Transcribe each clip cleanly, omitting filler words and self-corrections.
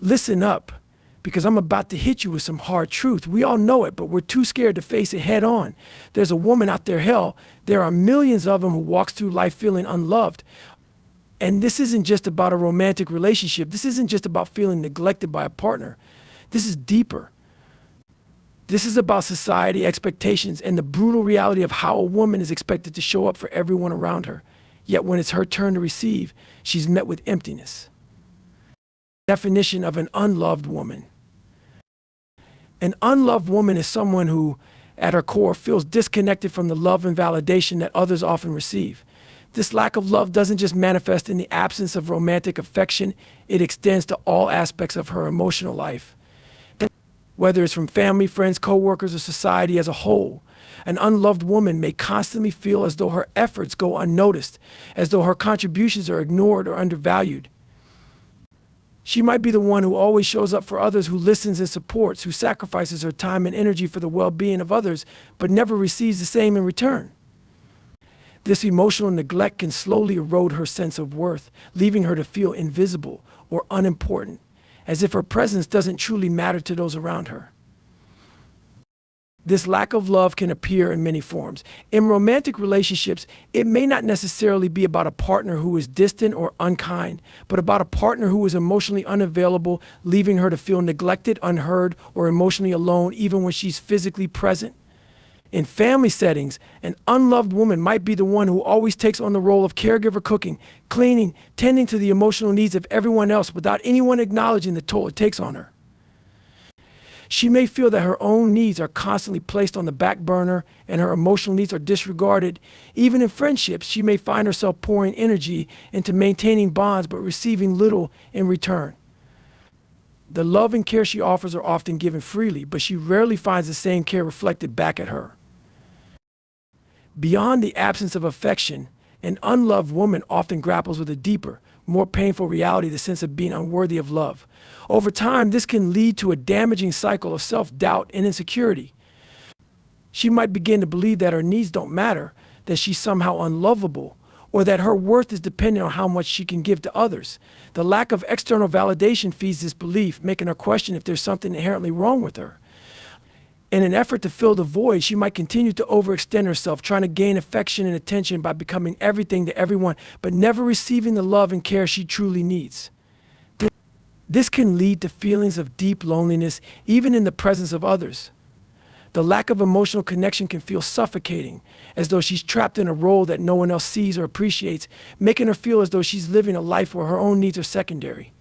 Listen up, because I'm about to hit you with some hard truth. We all know it, but we're too scared to face it head on. There's a woman out there, hell, there are millions of them who walks through life feeling unloved. And this isn't just about a romantic relationship. This isn't just about feeling neglected by a partner. This is deeper. This is about society, expectations, and the brutal reality of how a woman is expected to show up for everyone around her. Yet when it's her turn to receive, she's met with emptiness. Definition of an unloved woman. An unloved woman is someone who, at her core, feels disconnected from the love and validation that others often receive. This lack of love doesn't just manifest in the absence of romantic affection, it extends to all aspects of her emotional life. Whether it's from family, friends, co-workers, or society as a whole, an unloved woman may constantly feel as though her efforts go unnoticed, as though her contributions are ignored or undervalued. She might be the one who always shows up for others, who listens and supports, who sacrifices her time and energy for the well-being of others, but never receives the same in return. This emotional neglect can slowly erode her sense of worth, leaving her to feel invisible or unimportant, as if her presence doesn't truly matter to those around her. This lack of love can appear in many forms. In romantic relationships, it may not necessarily be about a partner who is distant or unkind, but about a partner who is emotionally unavailable, leaving her to feel neglected, unheard, or emotionally alone even when she's physically present. In family settings, an unloved woman might be the one who always takes on the role of caregiver, cooking, cleaning, tending to the emotional needs of everyone else without anyone acknowledging the toll it takes on her. She may feel that her own needs are constantly placed on the back burner and her emotional needs are disregarded. Even in friendships, she may find herself pouring energy into maintaining bonds but receiving little in return. The love and care she offers are often given freely, but she rarely finds the same care reflected back at her. Beyond the absence of affection, an unloved woman often grapples with a deeper, more painful reality, the sense of being unworthy of love. Over time, this can lead to a damaging cycle of self-doubt and insecurity. She might begin to believe that her needs don't matter, that she's somehow unlovable, or that her worth is dependent on how much she can give to others. The lack of external validation feeds this belief, making her question if there's something inherently wrong with her. In an effort to fill the void, she might continue to overextend herself, trying to gain affection and attention by becoming everything to everyone, but never receiving the love and care she truly needs. This can lead to feelings of deep loneliness, even in the presence of others. The lack of emotional connection can feel suffocating, as though she's trapped in a role that no one else sees or appreciates, making her feel as though she's living a life where her own needs are secondary.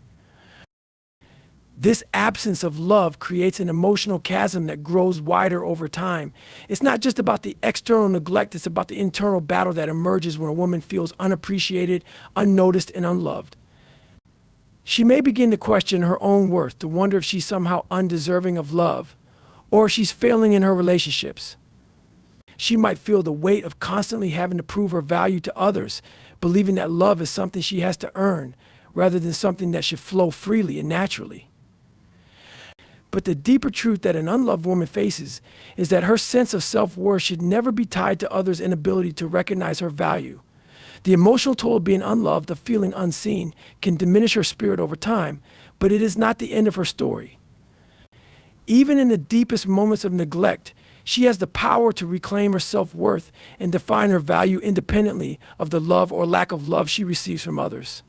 This absence of love creates an emotional chasm that grows wider over time. It's not just about the external neglect, it's about the internal battle that emerges when a woman feels unappreciated, unnoticed, and unloved. She may begin to question her own worth, to wonder if she's somehow undeserving of love, or if she's failing in her relationships. She might feel the weight of constantly having to prove her value to others, believing that love is something she has to earn, rather than something that should flow freely and naturally. But the deeper truth that an unloved woman faces is that her sense of self-worth should never be tied to others' inability to recognize her value. The emotional toll of being unloved, of feeling unseen, can diminish her spirit over time, but it is not the end of her story. Even in the deepest moments of neglect, she has the power to reclaim her self-worth and define her value independently of the love or lack of love she receives from others.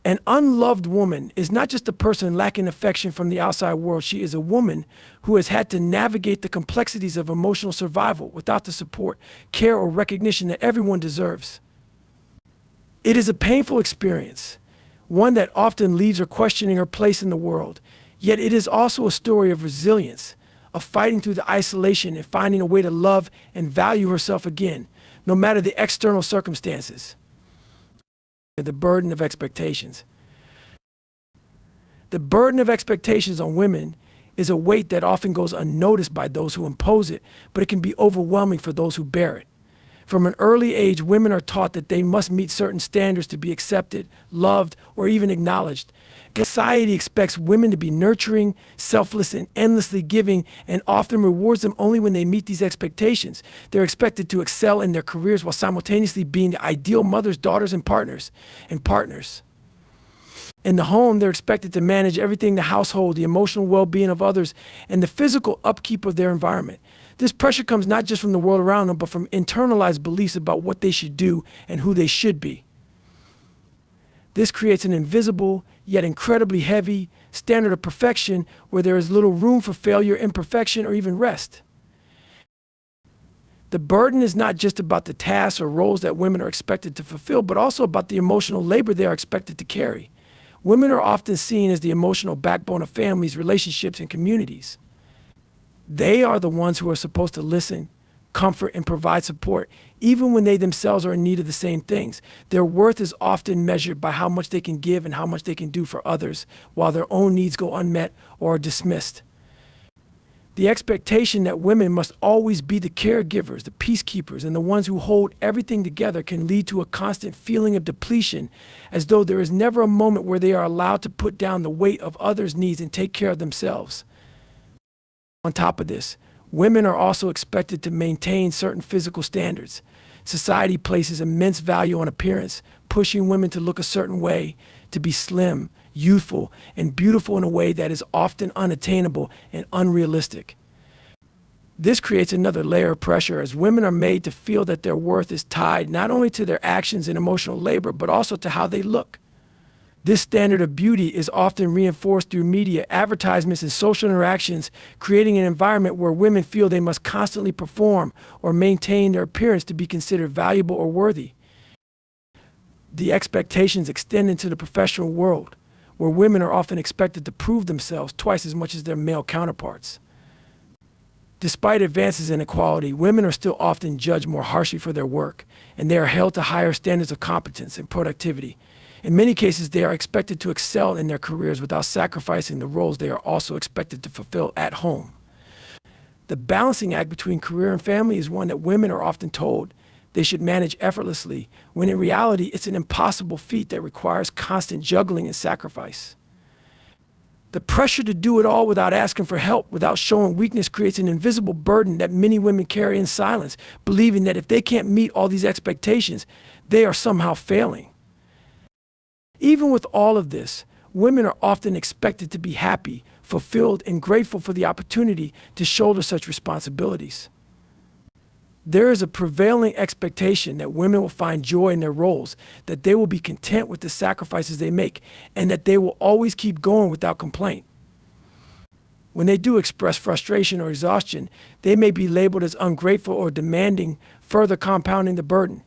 An unloved woman is not just a person lacking affection from the outside world. She is a woman who has had to navigate the complexities of emotional survival without the support, care, or recognition that everyone deserves. It is a painful experience, one that often leaves her questioning her place in the world. Yet it is also a story of resilience, of fighting through the isolation and finding a way to love and value herself again, no matter the external circumstances. The burden of expectations. The burden of expectations on women is a weight that often goes unnoticed by those who impose it, but it can be overwhelming for those who bear it. From an early age, women are taught that they must meet certain standards to be accepted, loved, or even acknowledged. Society expects women to be nurturing, selfless, and endlessly giving, and often rewards them only when they meet these expectations. They're expected to excel in their careers while simultaneously being the ideal mothers, daughters, and partners. In the home, they're expected to manage everything: the household, the emotional well-being of others, and the physical upkeep of their environment. This pressure comes not just from the world around them, but from internalized beliefs about what they should do and who they should be. This creates an invisible, yet incredibly heavy, standard of perfection where there is little room for failure, imperfection, or even rest. The burden is not just about the tasks or roles that women are expected to fulfill, but also about the emotional labor they are expected to carry. Women are often seen as the emotional backbone of families, relationships, and communities. They are the ones who are supposed to listen, comfort, and provide support, even when they themselves are in need of the same things. Their worth is often measured by how much they can give and how much they can do for others, while their own needs go unmet or are dismissed. The expectation that women must always be the caregivers, the peacekeepers, and the ones who hold everything together can lead to a constant feeling of depletion, as though there is never a moment where they are allowed to put down the weight of others' needs and take care of themselves. On top of this, women are also expected to maintain certain physical standards. Society places immense value on appearance, pushing women to look a certain way, to be slim, youthful, and beautiful in a way that is often unattainable and unrealistic. This creates another layer of pressure, as women are made to feel that their worth is tied not only to their actions and emotional labor, but also to how they look. This standard of beauty is often reinforced through media, advertisements, and social interactions, creating an environment where women feel they must constantly perform or maintain their appearance to be considered valuable or worthy. The expectations extend into the professional world, where women are often expected to prove themselves twice as much as their male counterparts. Despite advances in equality, women are still often judged more harshly for their work, and they are held to higher standards of competence and productivity. In many cases, they are expected to excel in their careers without sacrificing the roles they are also expected to fulfill at home. The balancing act between career and family is one that women are often told they should manage effortlessly, when in reality, it's an impossible feat that requires constant juggling and sacrifice. The pressure to do it all without asking for help, without showing weakness, creates an invisible burden that many women carry in silence, believing that if they can't meet all these expectations, they are somehow failing. Even with all of this, women are often expected to be happy, fulfilled, and grateful for the opportunity to shoulder such responsibilities. There is a prevailing expectation that women will find joy in their roles, that they will be content with the sacrifices they make, and that they will always keep going without complaint. When they do express frustration or exhaustion, they may be labeled as ungrateful or demanding, further compounding the burden.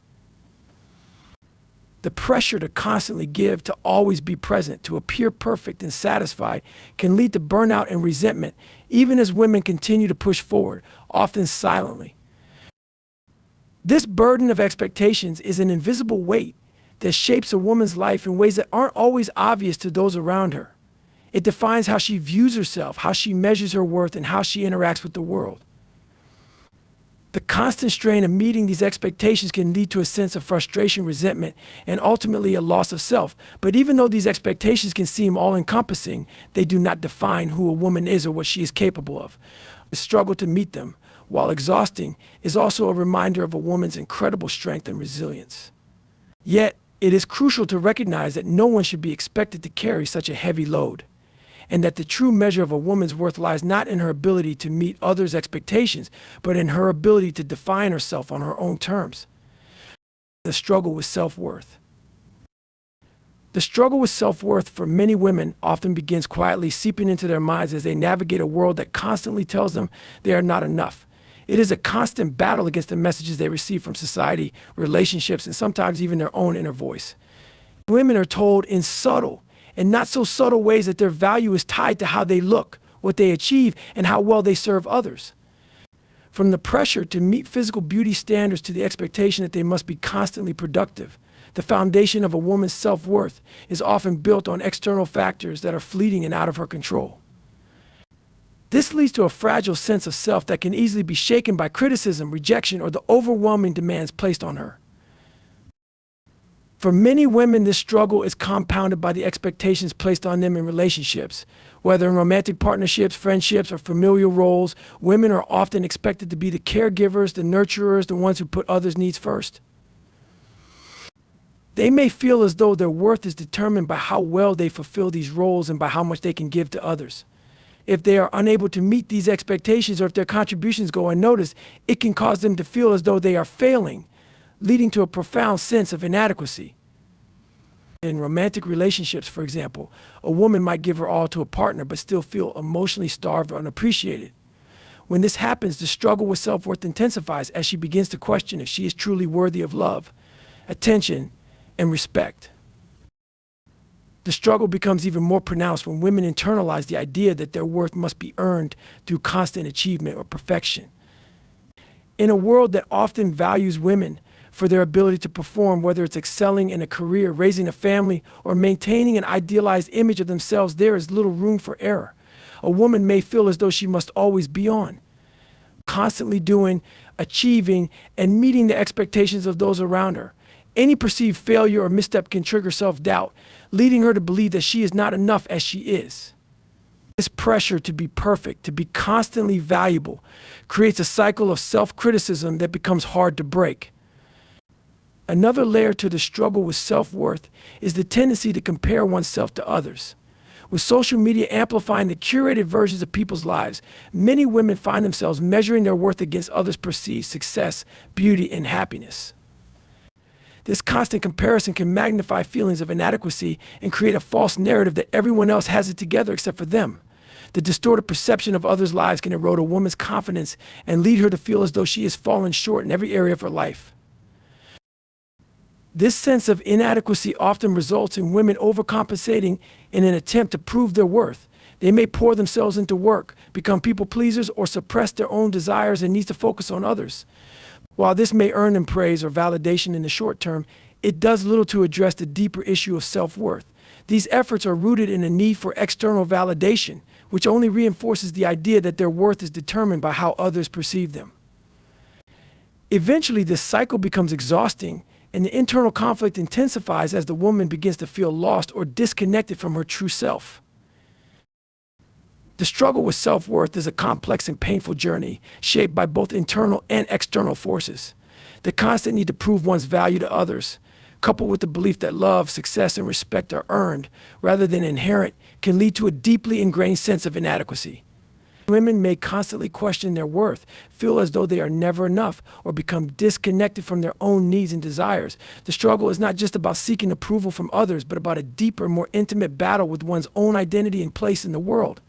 The pressure to constantly give, to always be present, to appear perfect and satisfied can lead to burnout and resentment, even as women continue to push forward, often silently. This burden of expectations is an invisible weight that shapes a woman's life in ways that aren't always obvious to those around her. It defines how she views herself, how she measures her worth, and how she interacts with the world. The constant strain of meeting these expectations can lead to a sense of frustration, resentment, and ultimately a loss of self. But even though these expectations can seem all-encompassing, they do not define who a woman is or what she is capable of. The struggle to meet them, while exhausting, is also a reminder of a woman's incredible strength and resilience. Yet, it is crucial to recognize that no one should be expected to carry such a heavy load, and that the true measure of a woman's worth lies not in her ability to meet others' expectations, but in her ability to define herself on her own terms. The struggle with self-worth. The struggle with self-worth for many women often begins quietly, seeping into their minds as they navigate a world that constantly tells them they are not enough. It is a constant battle against the messages they receive from society, relationships, and sometimes even their own inner voice. Women are told in subtle and not so subtle ways that their value is tied to how they look, what they achieve, and how well they serve others. From the pressure to meet physical beauty standards to the expectation that they must be constantly productive, the foundation of a woman's self-worth is often built on external factors that are fleeting and out of her control. This leads to a fragile sense of self that can easily be shaken by criticism, rejection, or the overwhelming demands placed on her. For many women, this struggle is compounded by the expectations placed on them in relationships. Whether in romantic partnerships, friendships, or familial roles, women are often expected to be the caregivers, the nurturers, the ones who put others' needs first. They may feel as though their worth is determined by how well they fulfill these roles and by how much they can give to others. If they are unable to meet these expectations, or if their contributions go unnoticed, it can cause them to feel as though they are failing, leading to a profound sense of inadequacy. In romantic relationships, for example, a woman might give her all to a partner but still feel emotionally starved or unappreciated. When this happens, the struggle with self-worth intensifies as she begins to question if she is truly worthy of love, attention, and respect. The struggle becomes even more pronounced when women internalize the idea that their worth must be earned through constant achievement or perfection. In a world that often values women for their ability to perform, whether it's excelling in a career, raising a family, or maintaining an idealized image of themselves, there is little room for error. A woman may feel as though she must always be on, constantly doing, achieving, and meeting the expectations of those around her. Any perceived failure or misstep can trigger self-doubt, leading her to believe that she is not enough as she is. This pressure to be perfect, to be constantly valuable, creates a cycle of self-criticism that becomes hard to break. Another layer to the struggle with self-worth is the tendency to compare oneself to others. With social media amplifying the curated versions of people's lives, many women find themselves measuring their worth against others' perceived success, beauty, and happiness. This constant comparison can magnify feelings of inadequacy and create a false narrative that everyone else has it together except for them. The distorted perception of others' lives can erode a woman's confidence and lead her to feel as though she has fallen short in every area of her life. This sense of inadequacy often results in women overcompensating in an attempt to prove their worth. They may pour themselves into work, become people pleasers, or suppress their own desires and needs to focus on others. While this may earn them praise or validation in the short term, it does little to address the deeper issue of self-worth. These efforts are rooted in a need for external validation, which only reinforces the idea that their worth is determined by how others perceive them. Eventually, this cycle becomes exhausting, and the internal conflict intensifies as the woman begins to feel lost or disconnected from her true self. The struggle with self-worth is a complex and painful journey, shaped by both internal and external forces. The constant need to prove one's value to others, coupled with the belief that love, success, and respect are earned rather than inherent, can lead to a deeply ingrained sense of inadequacy. Women may constantly question their worth, feel as though they are never enough, or become disconnected from their own needs and desires. The struggle is not just about seeking approval from others, but about a deeper, more intimate battle with one's own identity and place in the world.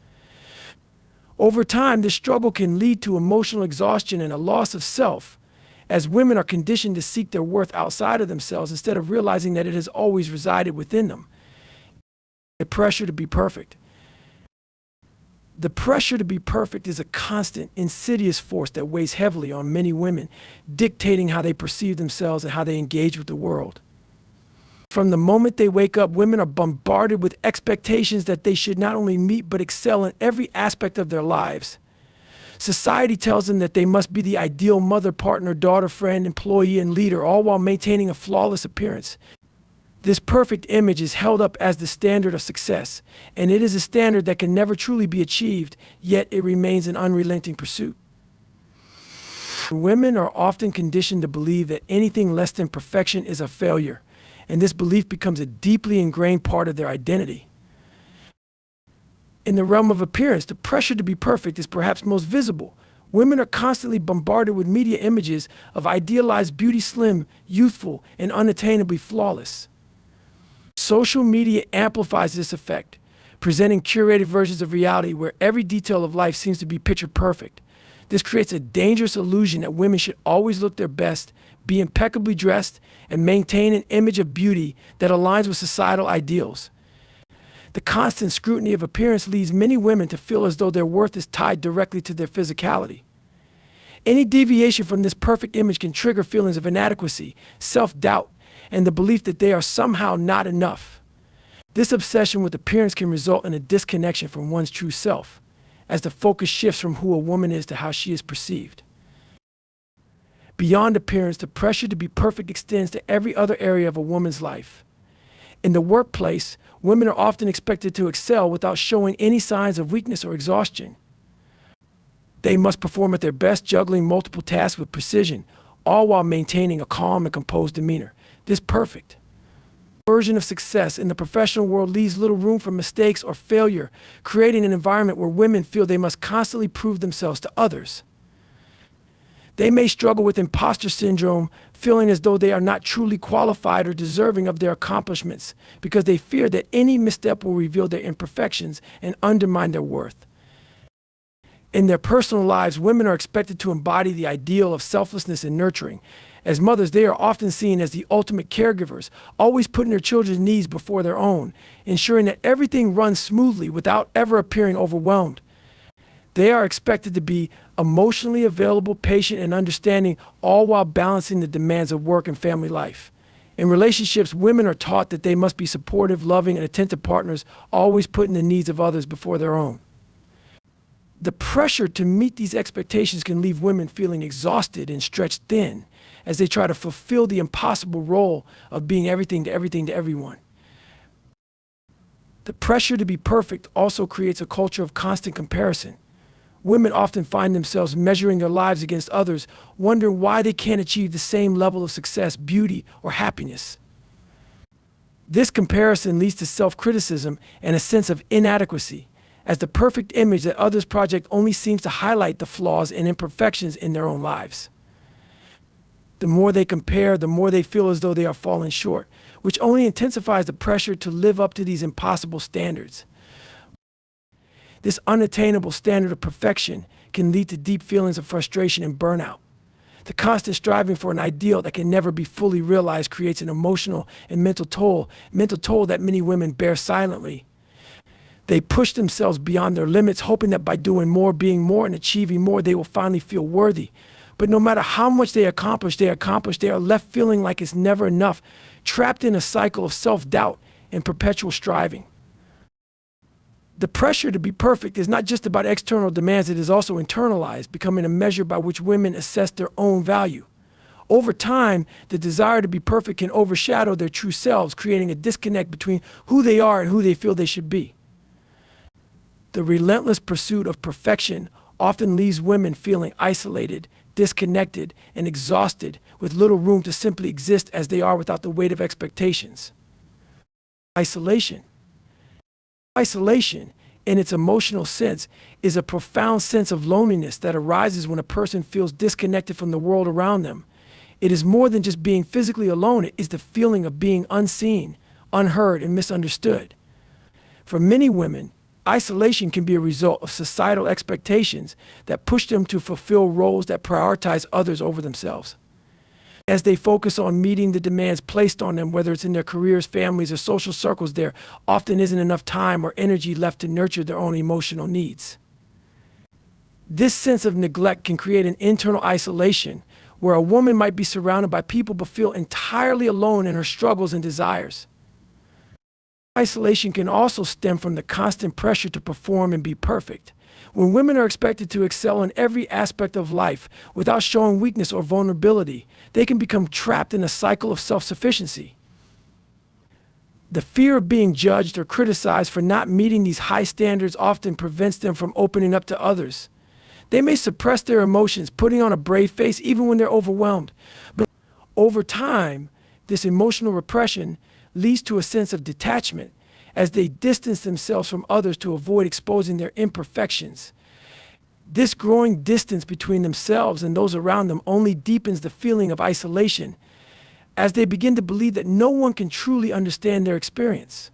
Over time, this struggle can lead to emotional exhaustion and a loss of self, as women are conditioned to seek their worth outside of themselves instead of realizing that it has always resided within them. The pressure to be perfect. The pressure to be perfect is a constant, insidious force that weighs heavily on many women, dictating how they perceive themselves and how they engage with the world. From the moment they wake up, women are bombarded with expectations that they should not only meet but excel in every aspect of their lives. Society tells them that they must be the ideal mother, partner, daughter, friend, employee, and leader, all while maintaining a flawless appearance. This perfect image is held up as the standard of success, and it is a standard that can never truly be achieved, yet it remains an unrelenting pursuit. Women are often conditioned to believe that anything less than perfection is a failure, and this belief becomes a deeply ingrained part of their identity. In the realm of appearance, the pressure to be perfect is perhaps most visible. Women are constantly bombarded with media images of idealized beauty, slim, youthful, and unattainably flawless. Social media amplifies this effect, presenting curated versions of reality where every detail of life seems to be picture perfect. This creates a dangerous illusion that women should always look their best, be impeccably dressed, and maintain an image of beauty that aligns with societal ideals. The constant scrutiny of appearance leads many women to feel as though their worth is tied directly to their physicality. Any deviation from this perfect image can trigger feelings of inadequacy, self-doubt, and the belief that they are somehow not enough. This obsession with appearance can result in a disconnection from one's true self, as the focus shifts from who a woman is to how she is perceived. Beyond appearance, the pressure to be perfect extends to every other area of a woman's life. In the workplace, women are often expected to excel without showing any signs of weakness or exhaustion. They must perform at their best, juggling multiple tasks with precision, all while maintaining a calm and composed demeanor. This perfect. Version of success in the professional world leaves little room for mistakes or failure, creating an environment where women feel they must constantly prove themselves to others. They may struggle with imposter syndrome, feeling as though they are not truly qualified or deserving of their accomplishments because they fear that any misstep will reveal their imperfections and undermine their worth. In their personal lives, women are expected to embody the ideal of selflessness and nurturing. As mothers, they are often seen as the ultimate caregivers, always putting their children's needs before their own, ensuring that everything runs smoothly without ever appearing overwhelmed. They are expected to be emotionally available, patient, and understanding, all while balancing the demands of work and family life. In relationships, women are taught that they must be supportive, loving, and attentive partners, always putting the needs of others before their own. The pressure to meet these expectations can leave women feeling exhausted and stretched thin as they try to fulfill the impossible role of being everything to everyone. The pressure to be perfect also creates a culture of constant comparison. Women often find themselves measuring their lives against others, wondering why they can't achieve the same level of success, beauty, or happiness. This comparison leads to self-criticism and a sense of inadequacy, as the perfect image that others project only seems to highlight the flaws and imperfections in their own lives. The more they compare, the more they feel as though they are falling short, which only intensifies the pressure to live up to these impossible standards. This unattainable standard of perfection can lead to deep feelings of frustration and burnout. The constant striving for an ideal that can never be fully realized creates an emotional and mental toll that many women bear silently. They push themselves beyond their limits, hoping that by doing more, being more, and achieving more, they will finally feel worthy. But no matter how much they accomplish, they are left feeling like it's never enough, trapped in a cycle of self-doubt and perpetual striving. The pressure to be perfect is not just about external demands, it is also internalized, becoming a measure by which women assess their own value. Over time, the desire to be perfect can overshadow their true selves, creating a disconnect between who they are and who they feel they should be. The relentless pursuit of perfection often leaves women feeling isolated, disconnected, and exhausted, with little room to simply exist as they are without the weight of expectations. Isolation, in its emotional sense, is a profound sense of loneliness that arises when a person feels disconnected from the world around them. It is more than just being physically alone, it is the feeling of being unseen, unheard, and misunderstood. For many women, isolation can be a result of societal expectations that push them to fulfill roles that prioritize others over themselves. As they focus on meeting the demands placed on them, whether it's in their careers, families, or social circles, there often isn't enough time or energy left to nurture their own emotional needs. This sense of neglect can create an internal isolation where a woman might be surrounded by people but feel entirely alone in her struggles and desires. Isolation can also stem from the constant pressure to perform and be perfect. When women are expected to excel in every aspect of life without showing weakness or vulnerability, they can become trapped in a cycle of self-sufficiency. The fear of being judged or criticized for not meeting these high standards often prevents them from opening up to others. They may suppress their emotions, putting on a brave face even when they're overwhelmed. But over time, this emotional repression leads to a sense of detachment as they distance themselves from others to avoid exposing their imperfections. This growing distance between themselves and those around them only deepens the feeling of isolation as they begin to believe that no one can truly understand their experience.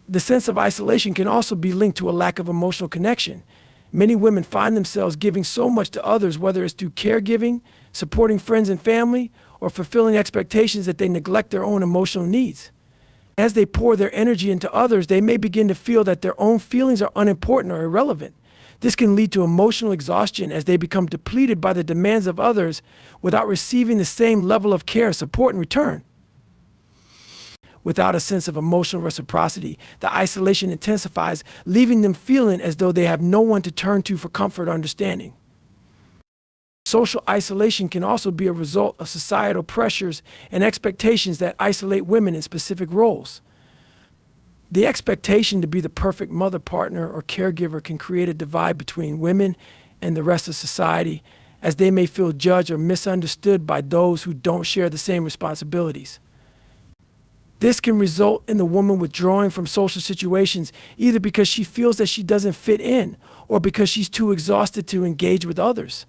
The sense of isolation can also be linked to a lack of emotional connection. Many women find themselves giving so much to others, whether it's through caregiving, supporting friends and family, or fulfilling expectations, that they neglect their own emotional needs. As they pour their energy into others, they may begin to feel that their own feelings are unimportant or irrelevant. This can lead to emotional exhaustion as they become depleted by the demands of others without receiving the same level of care and support in return. Without a sense of emotional reciprocity, the isolation intensifies, leaving them feeling as though they have no one to turn to for comfort or understanding. Social isolation can also be a result of societal pressures and expectations that isolate women in specific roles. The expectation to be the perfect mother, partner, or caregiver can create a divide between women and the rest of society, as they may feel judged or misunderstood by those who don't share the same responsibilities. This can result in the woman withdrawing from social situations either because she feels that she doesn't fit in or because she's too exhausted to engage with others.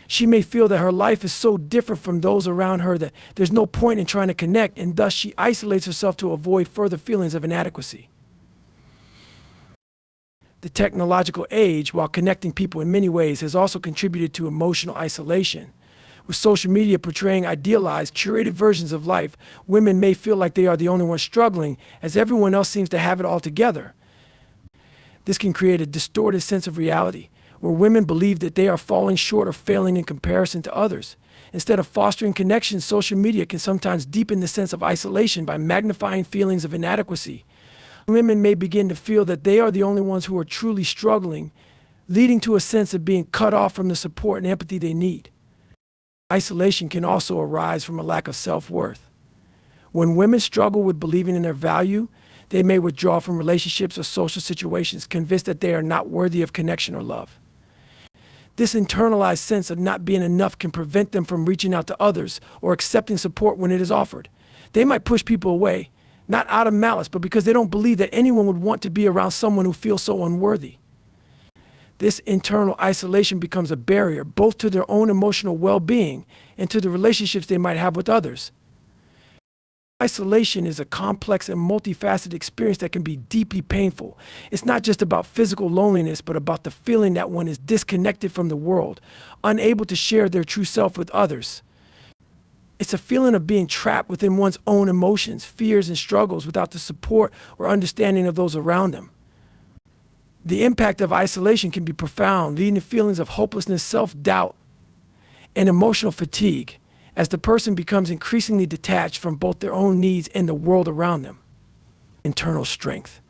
She may feel that her life is so different from those around her that there's no point in trying to connect, and thus she isolates herself to avoid further feelings of inadequacy. The technological age, while connecting people in many ways, has also contributed to emotional isolation. With social media portraying idealized, curated versions of life, women may feel like they are the only ones struggling, as everyone else seems to have it all together. This can create a distorted sense of reality, where women believe that they are falling short or failing in comparison to others. Instead of fostering connections, social media can sometimes deepen the sense of isolation by magnifying feelings of inadequacy. Women may begin to feel that they are the only ones who are truly struggling, leading to a sense of being cut off from the support and empathy they need. Isolation can also arise from a lack of self-worth. When women struggle with believing in their value, they may withdraw from relationships or social situations, convinced that they are not worthy of connection or love. This internalized sense of not being enough can prevent them from reaching out to others or accepting support when it is offered. They might push people away, not out of malice, but because they don't believe that anyone would want to be around someone who feels so unworthy. This internal isolation becomes a barrier both to their own emotional well-being and to the relationships they might have with others. Isolation is a complex and multifaceted experience that can be deeply painful. It's not just about physical loneliness, but about the feeling that one is disconnected from the world, unable to share their true self with others. It's a feeling of being trapped within one's own emotions, fears, and struggles without the support or understanding of those around them. The impact of isolation can be profound, leading to feelings of hopelessness, self-doubt, and emotional fatigue, as the person becomes increasingly detached from both their own needs and the world around them. Internal strength.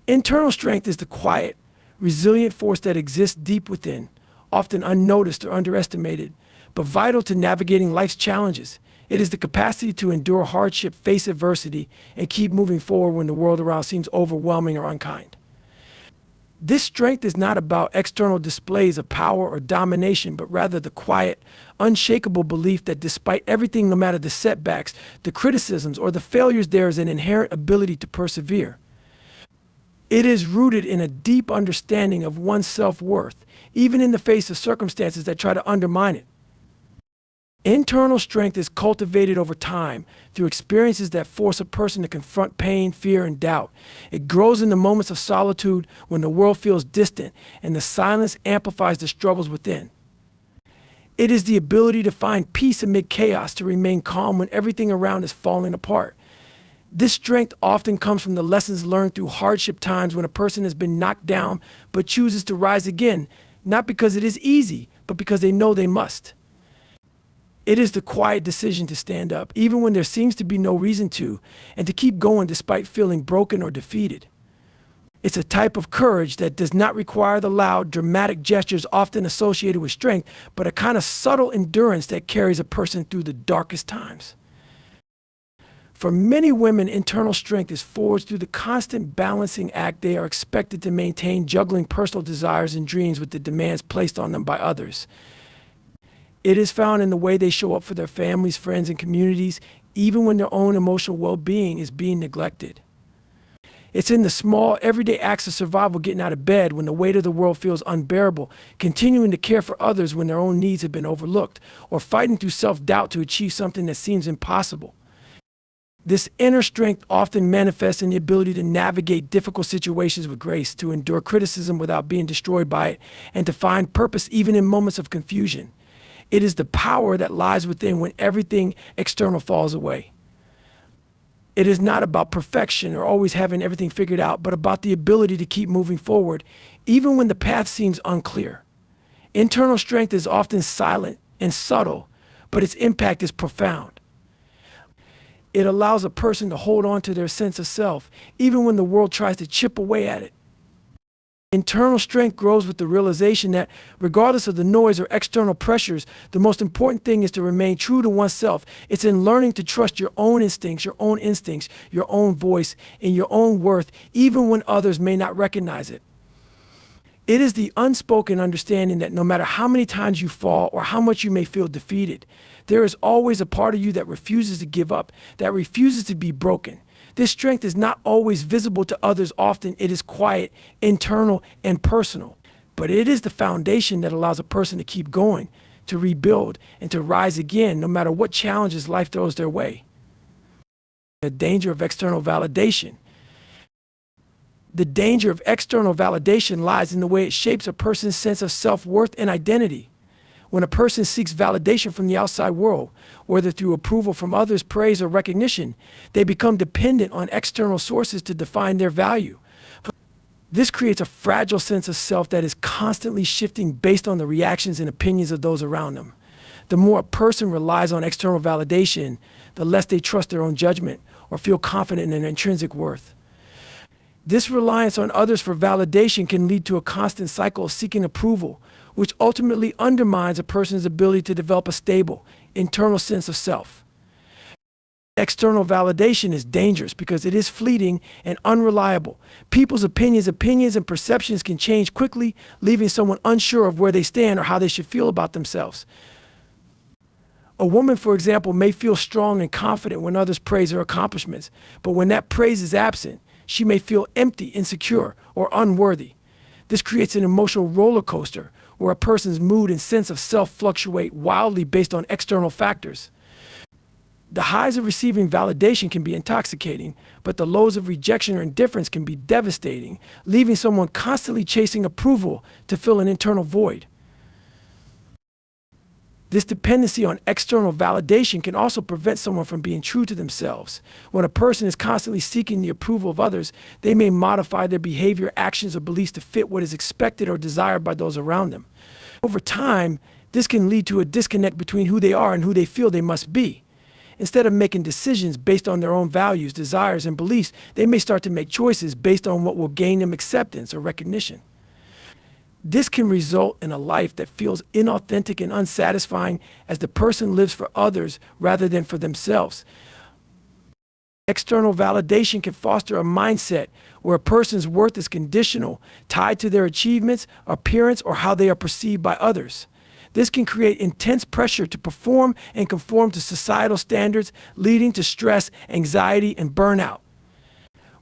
Internal strength is the quiet, resilient force that exists deep within, often unnoticed or underestimated, but vital to navigating life's challenges. It is the capacity to endure hardship, face adversity, and keep moving forward when the world around seems overwhelming or unkind. This strength is not about external displays of power or domination, but rather the quiet, unshakable belief that despite everything, no matter the setbacks, the criticisms, or the failures, there is an inherent ability to persevere. It is rooted in a deep understanding of one's self-worth, even in the face of circumstances that try to undermine it. Internal strength is cultivated over time through experiences that force a person to confront pain, fear, and doubt. It grows in the moments of solitude when the world feels distant and the silence amplifies the struggles within. It is the ability to find peace amid chaos, to remain calm when everything around is falling apart. This strength often comes from the lessons learned through hardship times when a person has been knocked down but chooses to rise again, not because it is easy, but because they know they must. It is the quiet decision to stand up, even when there seems to be no reason to, and to keep going despite feeling broken or defeated. It's a type of courage that does not require the loud, dramatic gestures often associated with strength, but a kind of subtle endurance that carries a person through the darkest times. For many women, internal strength is forged through the constant balancing act they are expected to maintain, juggling personal desires and dreams with the demands placed on them by others. It is found in the way they show up for their families, friends, and communities, even when their own emotional well-being is being neglected. It's in the small, everyday acts of survival, getting out of bed when the weight of the world feels unbearable, continuing to care for others when their own needs have been overlooked, or fighting through self-doubt to achieve something that seems impossible. This inner strength often manifests in the ability to navigate difficult situations with grace, to endure criticism without being destroyed by it, and to find purpose even in moments of confusion. It is the power that lies within when everything external falls away. It is not about perfection or always having everything figured out, but about the ability to keep moving forward, even when the path seems unclear. Internal strength is often silent and subtle, but its impact is profound. It allows a person to hold on to their sense of self, even when the world tries to chip away at it. Internal strength grows with the realization that, regardless of the noise or external pressures, the most important thing is to remain true to oneself. It's in learning to trust your own instincts, your own voice, and your own worth, even when others may not recognize it. It is the unspoken understanding that no matter how many times you fall or how much you may feel defeated, there is always a part of you that refuses to give up, that refuses to be broken. This strength is not always visible to others. Often it is quiet, internal, and personal. But it is the foundation that allows a person to keep going, to rebuild, and to rise again no matter what challenges life throws their way. The danger of external validation. The danger of external validation lies in the way it shapes a person's sense of self-worth and identity. When a person seeks validation from the outside world, whether through approval from others, praise, or recognition, they become dependent on external sources to define their value. This creates a fragile sense of self that is constantly shifting based on the reactions and opinions of those around them. The more a person relies on external validation, the less they trust their own judgment or feel confident in their intrinsic worth. This reliance on others for validation can lead to a constant cycle of seeking approval, which ultimately undermines a person's ability to develop a stable, internal sense of self. External validation is dangerous because it is fleeting and unreliable. People's opinions and perceptions can change quickly, leaving someone unsure of where they stand or how they should feel about themselves. A woman, for example, may feel strong and confident when others praise her accomplishments, but when that praise is absent, she may feel empty, insecure, or unworthy. This creates an emotional roller coaster where a person's mood and sense of self fluctuate wildly based on external factors. The highs of receiving validation can be intoxicating, but the lows of rejection or indifference can be devastating, leaving someone constantly chasing approval to fill an internal void. This dependency on external validation can also prevent someone from being true to themselves. When a person is constantly seeking the approval of others, they may modify their behavior, actions, or beliefs to fit what is expected or desired by those around them. Over time, this can lead to a disconnect between who they are and who they feel they must be. Instead of making decisions based on their own values, desires, and beliefs, they may start to make choices based on what will gain them acceptance or recognition. This can result in a life that feels inauthentic and unsatisfying as the person lives for others rather than for themselves. External validation can foster a mindset where a person's worth is conditional, tied to their achievements, appearance, or how they are perceived by others. This can create intense pressure to perform and conform to societal standards, leading to stress, anxiety, and burnout.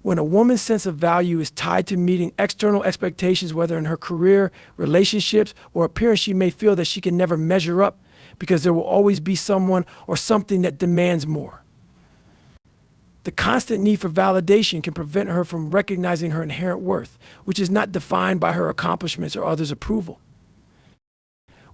When a woman's sense of value is tied to meeting external expectations, whether in her career, relationships, or appearance, she may feel that she can never measure up because there will always be someone or something that demands more. The constant need for validation can prevent her from recognizing her inherent worth, which is not defined by her accomplishments or others' approval.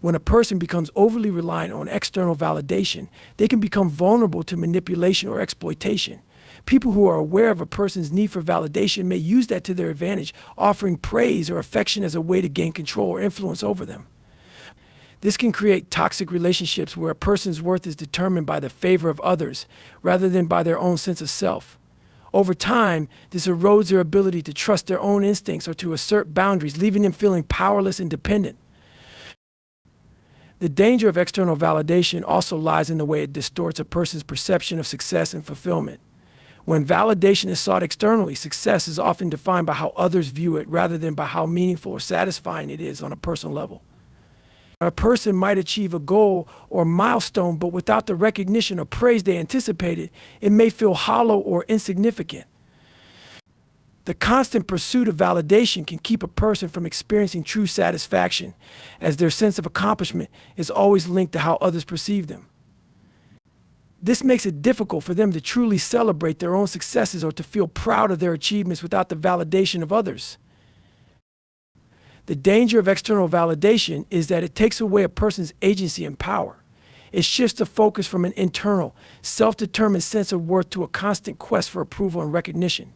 When a person becomes overly reliant on external validation, they can become vulnerable to manipulation or exploitation. People who are aware of a person's need for validation may use that to their advantage, offering praise or affection as a way to gain control or influence over them. This can create toxic relationships where a person's worth is determined by the favor of others rather than by their own sense of self. Over time, this erodes their ability to trust their own instincts or to assert boundaries, leaving them feeling powerless and dependent. The danger of external validation also lies in the way it distorts a person's perception of success and fulfillment. When validation is sought externally, success is often defined by how others view it rather than by how meaningful or satisfying it is on a personal level. A person might achieve a goal or milestone, but without the recognition or praise they anticipated, it may feel hollow or insignificant. The constant pursuit of validation can keep a person from experiencing true satisfaction, as their sense of accomplishment is always linked to how others perceive them. This makes it difficult for them to truly celebrate their own successes or to feel proud of their achievements without the validation of others. The danger of external validation is that it takes away a person's agency and power. It shifts the focus from an internal, self-determined sense of worth to a constant quest for approval and recognition.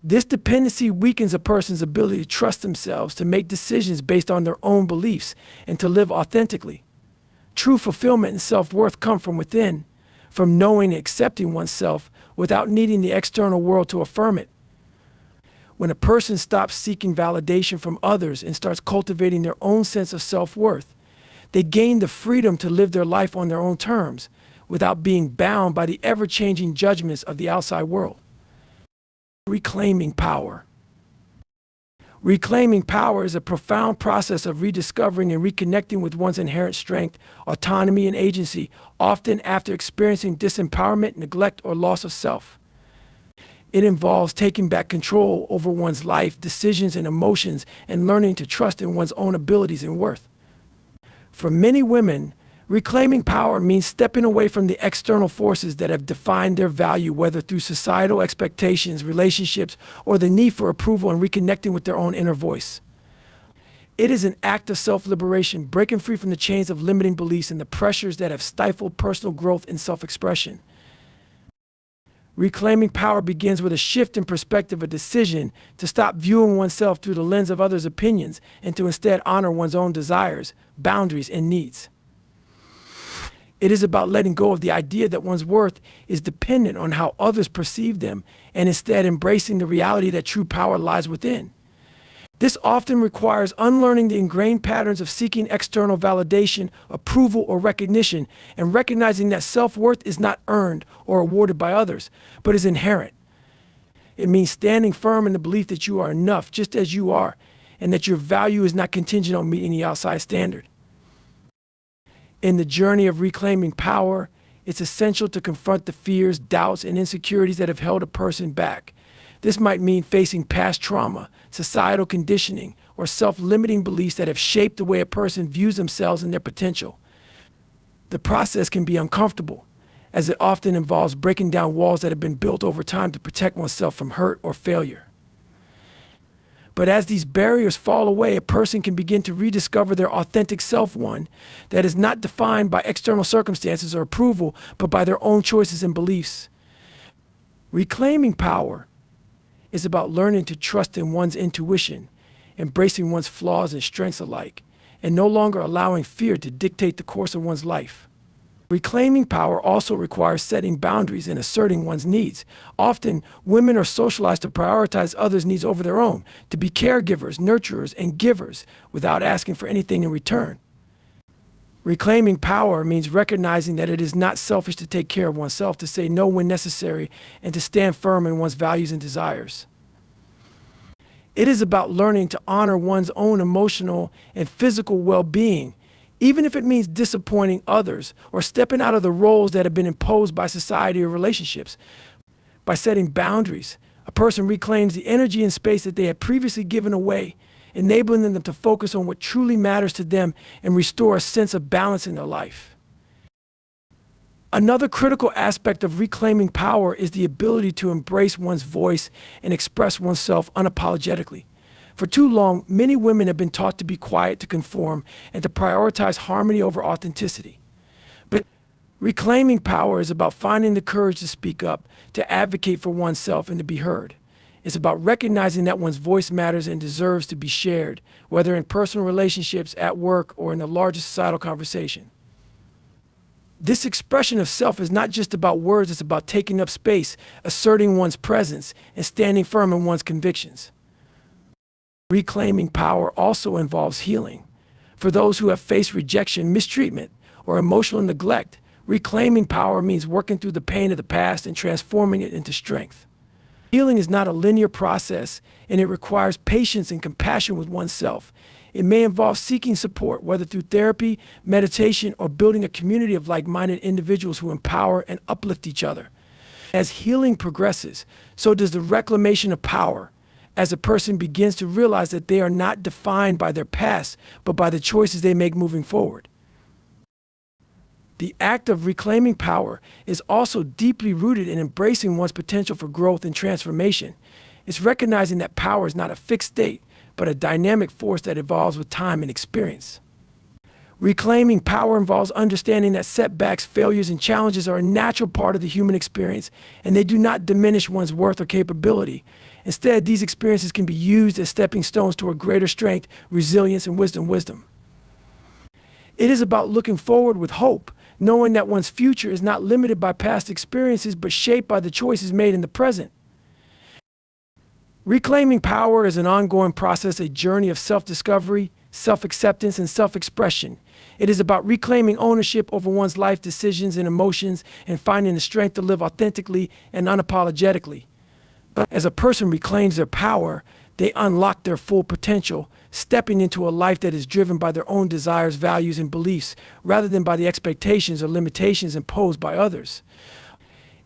This dependency weakens a person's ability to trust themselves, to make decisions based on their own beliefs, and to live authentically. True fulfillment and self-worth come from within, from knowing and accepting oneself without needing the external world to affirm it. When a person stops seeking validation from others and starts cultivating their own sense of self-worth, they gain the freedom to live their life on their own terms without being bound by the ever-changing judgments of the outside world. Reclaiming power. Reclaiming power is a profound process of rediscovering and reconnecting with one's inherent strength, autonomy, and agency, often after experiencing disempowerment, neglect, or loss of self. It involves taking back control over one's life, decisions, and emotions, and learning to trust in one's own abilities and worth. For many women, reclaiming power means stepping away from the external forces that have defined their value, whether through societal expectations, relationships, or the need for approval, and reconnecting with their own inner voice. It is an act of self-liberation, breaking free from the chains of limiting beliefs and the pressures that have stifled personal growth and self-expression. Reclaiming power begins with a shift in perspective, a decision to stop viewing oneself through the lens of others' opinions and to instead honor one's own desires, boundaries, and needs. It is about letting go of the idea that one's worth is dependent on how others perceive them and instead embracing the reality that true power lies within. This often requires unlearning the ingrained patterns of seeking external validation, approval, or recognition, and recognizing that self-worth is not earned or awarded by others, but is inherent. It means standing firm in the belief that you are enough just as you are, and that your value is not contingent on meeting the outside standard. In the journey of reclaiming power, it's essential to confront the fears, doubts, and insecurities that have held a person back. This might mean facing past trauma, societal conditioning, or self-limiting beliefs that have shaped the way a person views themselves and their potential. The process can be uncomfortable, as it often involves breaking down walls that have been built over time to protect oneself from hurt or failure. But as these barriers fall away, a person can begin to rediscover their authentic self, one that is not defined by external circumstances or approval, but by their own choices and beliefs. Reclaiming power is about learning to trust in one's intuition, embracing one's flaws and strengths alike, and no longer allowing fear to dictate the course of one's life. Reclaiming power also requires setting boundaries and asserting one's needs. Often, women are socialized to prioritize others' needs over their own, to be caregivers, nurturers, and givers without asking for anything in return. Reclaiming power means recognizing that it is not selfish to take care of oneself, to say no when necessary, and to stand firm in one's values and desires. It is about learning to honor one's own emotional and physical well-being, even if it means disappointing others or stepping out of the roles that have been imposed by society or relationships. By setting boundaries, a person reclaims the energy and space that they had previously given away, enabling them to focus on what truly matters to them and restore a sense of balance in their life. Another critical aspect of reclaiming power is the ability to embrace one's voice and express oneself unapologetically. For too long, many women have been taught to be quiet, to conform, and to prioritize harmony over authenticity. But reclaiming power is about finding the courage to speak up, to advocate for oneself, and to be heard. It's about recognizing that one's voice matters and deserves to be shared, whether in personal relationships, at work, or in the larger societal conversation. This expression of self is not just about words, it's about taking up space, asserting one's presence, and standing firm in one's convictions. Reclaiming power also involves healing. For those who have faced rejection, mistreatment, or emotional neglect, reclaiming power means working through the pain of the past and transforming it into strength. Healing is not a linear process, and it requires patience and compassion with oneself. It may involve seeking support, whether through therapy, meditation, or building a community of like-minded individuals who empower and uplift each other. As healing progresses, so does the reclamation of power, as a person begins to realize that they are not defined by their past, but by the choices they make moving forward. The act of reclaiming power is also deeply rooted in embracing one's potential for growth and transformation. It's recognizing that power is not a fixed state, but a dynamic force that evolves with time and experience. Reclaiming power involves understanding that setbacks, failures, and challenges are a natural part of the human experience, and they do not diminish one's worth or capability. Instead, these experiences can be used as stepping stones toward greater strength, resilience, and wisdom. It is about looking forward with hope, knowing that one's future is not limited by past experiences, but shaped by the choices made in the present. Reclaiming power is an ongoing process, a journey of self-discovery, self-acceptance, and self-expression. It is about reclaiming ownership over one's life decisions and emotions and finding the strength to live authentically and unapologetically. As a person reclaims their power, they unlock their full potential, stepping into a life that is driven by their own desires, values, and beliefs, rather than by the expectations or limitations imposed by others.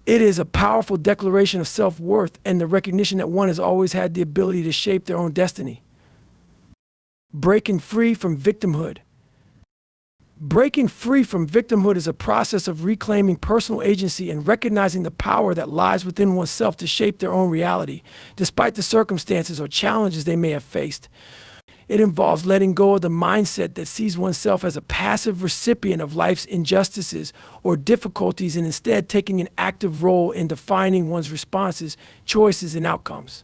It is a powerful declaration of self-worth and the recognition that one has always had the ability to shape their own destiny. Breaking free from victimhood. Breaking free from victimhood is a process of reclaiming personal agency and recognizing the power that lies within oneself to shape their own reality, despite the circumstances or challenges they may have faced. It involves letting go of the mindset that sees oneself as a passive recipient of life's injustices or difficulties and instead taking an active role in defining one's responses, choices, and outcomes.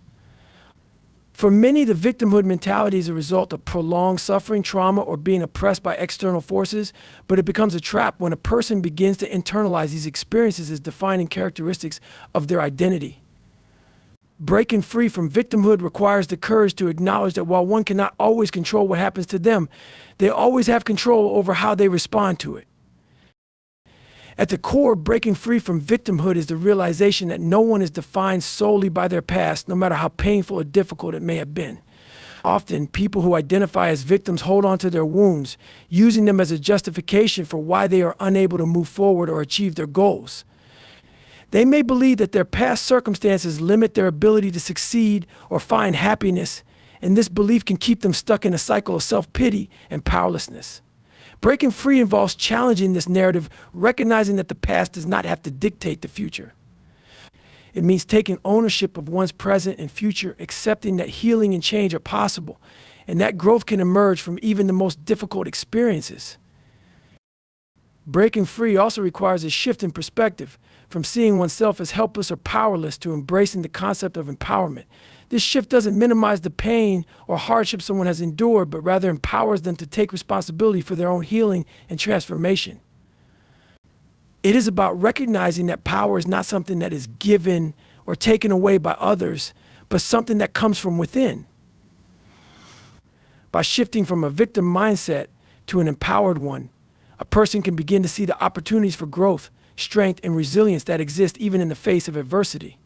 For many, the victimhood mentality is a result of prolonged suffering, trauma, or being oppressed by external forces, but it becomes a trap when a person begins to internalize these experiences as defining characteristics of their identity. Breaking free from victimhood requires the courage to acknowledge that while one cannot always control what happens to them, they always have control over how they respond to it. At the core, breaking free from victimhood is the realization that no one is defined solely by their past, no matter how painful or difficult it may have been. Often, people who identify as victims hold on to their wounds, using them as a justification for why they are unable to move forward or achieve their goals. They may believe that their past circumstances limit their ability to succeed or find happiness, and this belief can keep them stuck in a cycle of self-pity and powerlessness. Breaking free involves challenging this narrative, recognizing that the past does not have to dictate the future. It means taking ownership of one's present and future, accepting that healing and change are possible, and that growth can emerge from even the most difficult experiences. Breaking free also requires a shift in perspective, from seeing oneself as helpless or powerless to embracing the concept of empowerment. This shift doesn't minimize the pain or hardship someone has endured, but rather empowers them to take responsibility for their own healing and transformation. It is about recognizing that power is not something that is given or taken away by others, but something that comes from within. By shifting from a victim mindset to an empowered one, a person can begin to see the opportunities for growth, strength, and resilience that exist even in the face of adversity.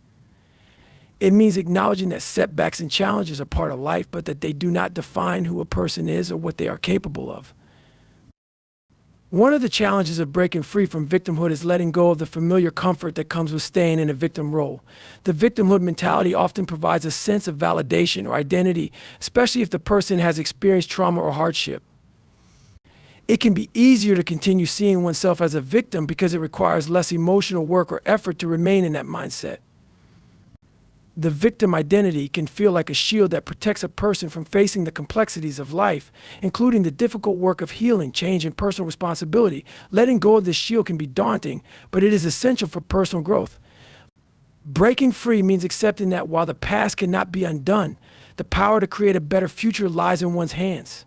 It means acknowledging that setbacks and challenges are part of life, but that they do not define who a person is or what they are capable of. One of the challenges of breaking free from victimhood is letting go of the familiar comfort that comes with staying in a victim role. The victimhood mentality often provides a sense of validation or identity, especially if the person has experienced trauma or hardship. It can be easier to continue seeing oneself as a victim because it requires less emotional work or effort to remain in that mindset. The victim identity can feel like a shield that protects a person from facing the complexities of life, including the difficult work of healing, change, and personal responsibility. Letting go of this shield can be daunting, but it is essential for personal growth. Breaking free means accepting that while the past cannot be undone, the power to create a better future lies in one's hands.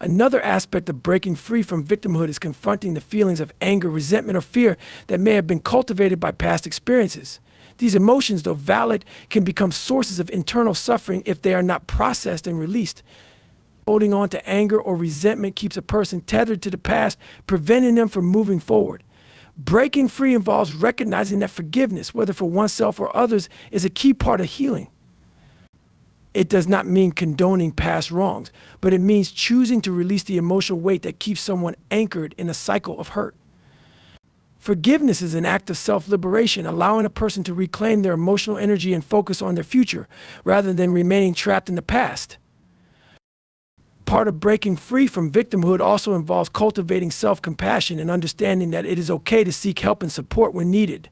Another aspect of breaking free from victimhood is confronting the feelings of anger, resentment, or fear that may have been cultivated by past experiences. These emotions, though valid, can become sources of internal suffering if they are not processed and released. Holding on to anger or resentment keeps a person tethered to the past, preventing them from moving forward. Breaking free involves recognizing that forgiveness, whether for oneself or others, is a key part of healing. It does not mean condoning past wrongs, but it means choosing to release the emotional weight that keeps someone anchored in a cycle of hurt. Forgiveness is an act of self-liberation, allowing a person to reclaim their emotional energy and focus on their future, rather than remaining trapped in the past. Part of breaking free from victimhood also involves cultivating self-compassion and understanding that it is okay to seek help and support when needed.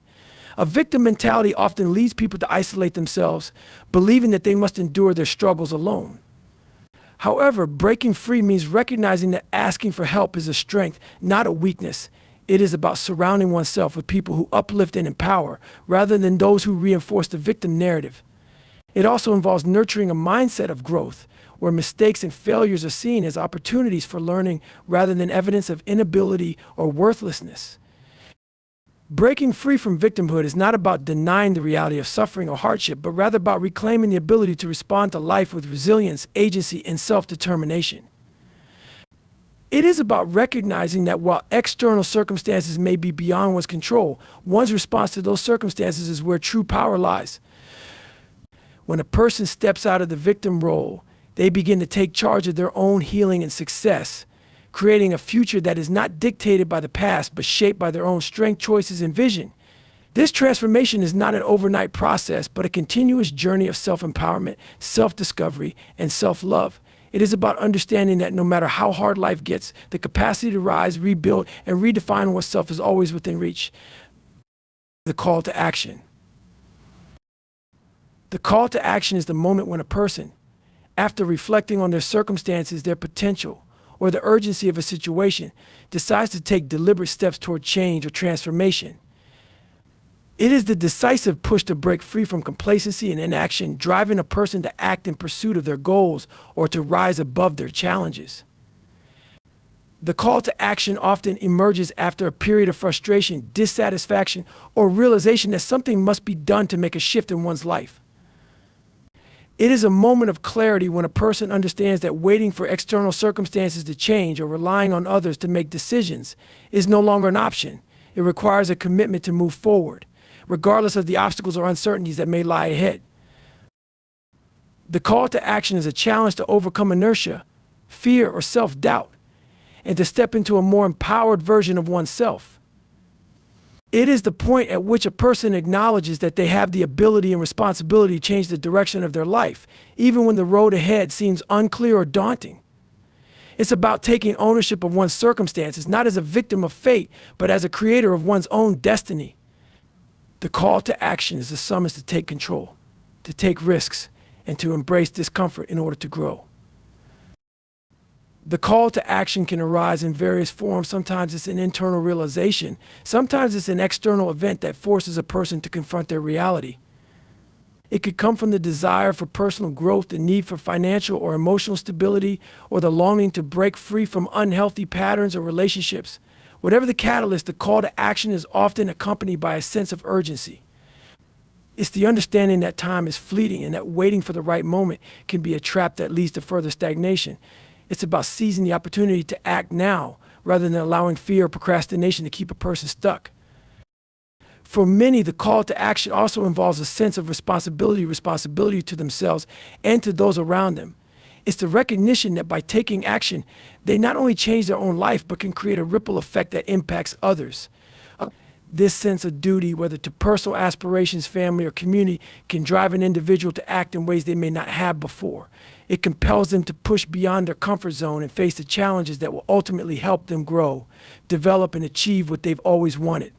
A victim mentality often leads people to isolate themselves, believing that they must endure their struggles alone. However, breaking free means recognizing that asking for help is a strength, not a weakness. It is about surrounding oneself with people who uplift and empower, rather than those who reinforce the victim narrative. It also involves nurturing a mindset of growth, where mistakes and failures are seen as opportunities for learning rather than evidence of inability or worthlessness. Breaking free from victimhood is not about denying the reality of suffering or hardship, but rather about reclaiming the ability to respond to life with resilience, agency, and self-determination. It is about recognizing that while external circumstances may be beyond one's control, one's response to those circumstances is where true power lies. When a person steps out of the victim role, they begin to take charge of their own healing and success, creating a future that is not dictated by the past, but shaped by their own strength, choices, and vision. This transformation is not an overnight process, but a continuous journey of self-empowerment, self-discovery, and self-love. It is about understanding that no matter how hard life gets, the capacity to rise, rebuild, and redefine oneself is always within reach. The call to action. The call to action is the moment when a person, after reflecting on their circumstances, their potential, or the urgency of a situation, decides to take deliberate steps toward change or transformation. It is the decisive push to break free from complacency and inaction, driving a person to act in pursuit of their goals or to rise above their challenges. The call to action often emerges after a period of frustration, dissatisfaction, or realization that something must be done to make a shift in one's life. It is a moment of clarity when a person understands that waiting for external circumstances to change or relying on others to make decisions is no longer an option. It requires a commitment to move forward, regardless of the obstacles or uncertainties that may lie ahead. The call to action is a challenge to overcome inertia, fear, or self-doubt, and to step into a more empowered version of oneself. It is the point at which a person acknowledges that they have the ability and responsibility to change the direction of their life, even when the road ahead seems unclear or daunting. It's about taking ownership of one's circumstances, not as a victim of fate, but as a creator of one's own destiny. The call to action is a summons to take control, to take risks, and to embrace discomfort in order to grow. The call to action can arise in various forms. Sometimes it's an internal realization. Sometimes it's an external event that forces a person to confront their reality. It could come from the desire for personal growth, the need for financial or emotional stability, or the longing to break free from unhealthy patterns or relationships. Whatever the catalyst, the call to action is often accompanied by a sense of urgency. It's the understanding that time is fleeting and that waiting for the right moment can be a trap that leads to further stagnation. It's about seizing the opportunity to act now rather than allowing fear or procrastination to keep a person stuck. For many, the call to action also involves a sense of responsibility to themselves and to those around them. It's the recognition that by taking action, they not only change their own life, but can create a ripple effect that impacts others. This sense of duty, whether to personal aspirations, family, or community, can drive an individual to act in ways they may not have before. It compels them to push beyond their comfort zone and face the challenges that will ultimately help them grow, develop, and achieve what they've always wanted.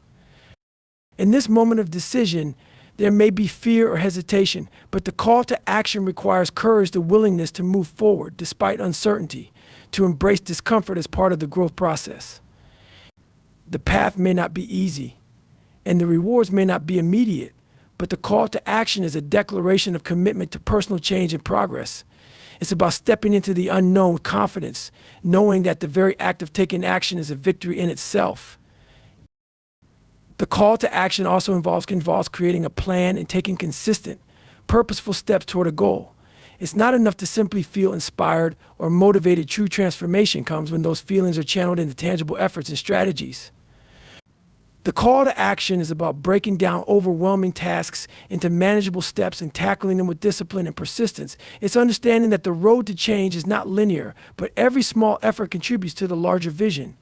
In this moment of decision, there may be fear or hesitation, but the call to action requires courage, the willingness to move forward despite uncertainty, to embrace discomfort as part of the growth process. The path may not be easy, and the rewards may not be immediate, but the call to action is a declaration of commitment to personal change and progress. It's about stepping into the unknown with confidence, knowing that the very act of taking action is a victory in itself. The call to action also involves creating a plan and taking consistent, purposeful steps toward a goal. It's not enough to simply feel inspired or motivated. True transformation comes when those feelings are channeled into tangible efforts and strategies. The call to action is about breaking down overwhelming tasks into manageable steps and tackling them with discipline and persistence. It's understanding that the road to change is not linear, but every small effort contributes to the larger vision.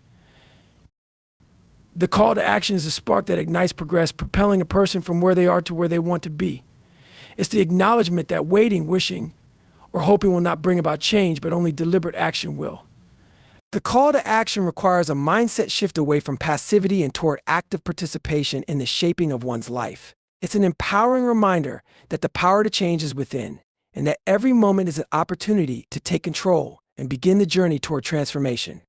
The call to action is a spark that ignites progress, propelling a person from where they are to where they want to be. It's the acknowledgement that waiting, wishing, or hoping will not bring about change, but only deliberate action will. The call to action requires a mindset shift away from passivity and toward active participation in the shaping of one's life. It's an empowering reminder that the power to change is within, and that every moment is an opportunity to take control and begin the journey toward transformation.